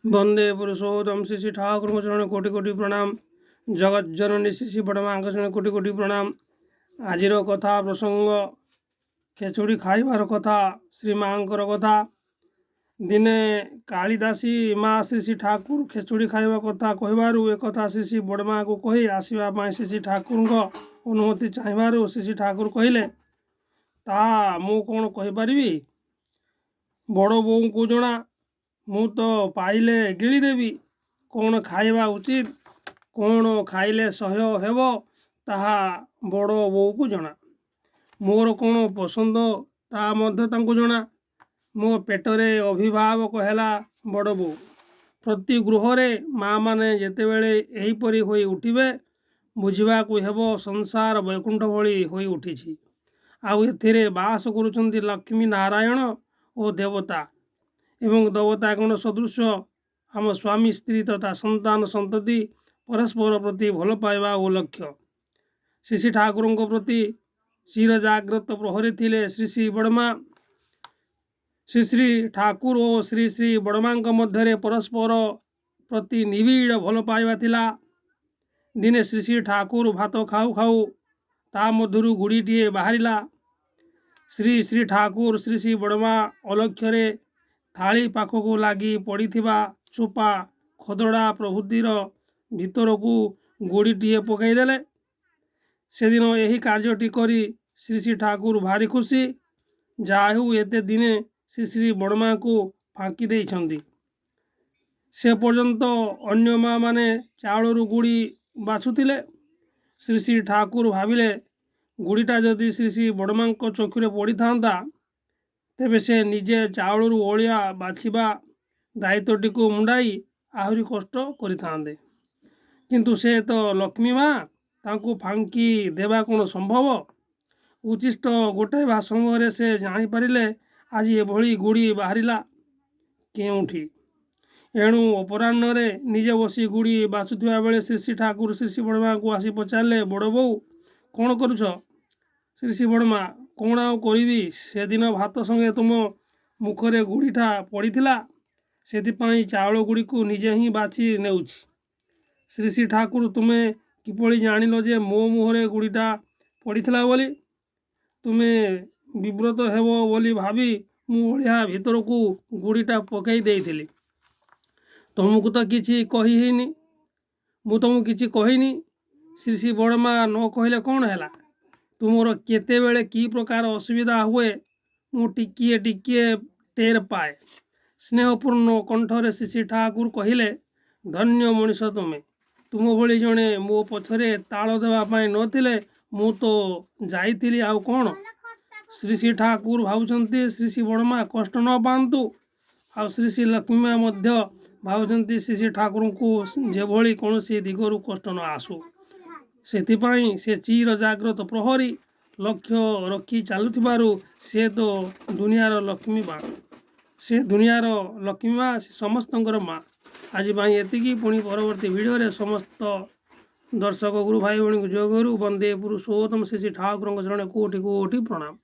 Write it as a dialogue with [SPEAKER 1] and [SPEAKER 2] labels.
[SPEAKER 1] वंदे पुरुषोत्तम श्री श्री ठाकुर चरण कोटि कोटि प्रणाम। जगत जननी श्री श्री बड़ माँ चरण कोटि कोटि प्रणाम। आज कथा प्रसंग खेचुड़ी खाइबार कथा श्री माँकर कथा। दिने कालिदासी माँ श्री श्री ठाकुर खेचुड़ी खाइबा कथा कहबारू एक कथा श्री श्री बड़ माँ को कही आसवा श्री श्री ठाकुर अनुमति चाहबारू श्री श्री ठाकुर कहले ता मु कौन कहीपरि बड़ बोऊ को जना मु तो पाइले गिली देवी कौन खाइबा उचित कौन खाइले सह्य हेब ताहा बड़ बोऊ को जना मोर कौन पसंद ता मध्य तांको जना मो पेटरे अभिभावक हैला बड़ बोऊ। प्रति गृहरे माँ माने जेतेबेले एहीपरि होई उठिबे बुझिबाकू हेब संसार वैकुंठ भଳି होई उठिछि। आउ एथिरे बास करुचंती लक्ष्मी नारायण और देवता एवं देवता गण सदृश आम स्वामी स्त्री तथा संतान संतति परस्पर प्रति भल पाइबा और लक्ष्य। श्री श्री ठाकुर प्रति चिर जाग्रत प्रहरी थिले श्री श्री बड़मा। श्री श्री ठाकुर और श्री श्री बड़मा मध्य परस्पर प्रति निबिड़ भल पाइबा थिला। दिने श्री श्री ठाकुर भात खाऊ खाऊ ता मधुरु गुड़ीटीए बाहरिला। श्री श्री ठाकुर श्री श्री बड़मा अलक्ष्य थाली पाखक लगी पड़ीथिबा चोपा खदड़ा प्रभृतिर भीतर को गुड़ीटीए पकईदेले। से दिन यही कार्यटी करी श्री श्री ठाकुर भारी खुशी जाहू एते दिने श्री श्री बड़मा को फाँकी देइछंती। से पर्यंत अन्य माँ माने चाउलरू गुड़ी बाछुतिले। श्री श्री ठाकुर भाविले गुड़ीटा जदि श्री श्री बड़मा चक्षुरे पड़ी था तेबे से निजे चाउलरू ओलिया बाछिबा दायित्वटी को मुंडाई आहरी कष्ट करिथांदे। किंतु से तो लक्ष्मी माँ तांको फांकी देवा कौन संभव। उचिष्ट गोटाइबा समय से जानीपारे आज एभली गुड़ी बाहरिला केउठी। एणु अपराह्न निजे बसी गुड़ी बाछुवा बेले श्री श्री ठाकुर श्री श्री बड़मा को आसी पचारे बड़ बोऊ कौन करुछ। श्री श्री बड़मा कौन आउ करी से दिन भात संगे तुम मुखरे गुड़ीटा पड़ीथिला सेथिपाई चाउल गुड़ी को निजे ही बाछी नेउछि। श्री श्री ठाकुर तुम्हें किपरि जानिल जे मो मुहरे गुड़ीटा पड़ीथिला बोली। तुम्हें विव्रत हेब बोली भावी मु ओलिया भीतर को गुड़ीटा पकई देइथिली। तुमको तो किछि कही हिनी मु तुमको किछि कहिनी। श्री श्री बड़मा न कहले कौन हैला तुमर केतेबेले की प्रकार असुविधा हुए मु टिकिए टिकिए टेर पाए। स्नेहपूर्ण कंठरे श्री श्री ठाकुर कहले धन्य मनीष तुम्हें तुम भली जड़े मो पछरे ताल देवाई नथिले मु तो जाइथिली आउ कौन। श्री श्री ठाकुर भावुंट श्री श्री बड़मा कष्ट न पातु आ श्री श्री लक्ष्मी मध्य भावुंट श्री श्री ठाकुर को जेभली कौन सी दिगरु कष्ट न आसु। सेथिपाई से चिर जाग्रत प्रहरी लक्ष्य रखी चलुथिबारु से तो दुनियार लक्ष्मी माँ। से दुनियार लक्ष्मी माँ से समस्तंकर माँ। आज एतिकी पुणी परवर्ती भिडियो समस्त दर्शक गुरु भाई भणी को जय गुरु। वंदे पुरुषोत्तम श्री श्री ठाकुर चरण कोटि कोटि प्रणाम।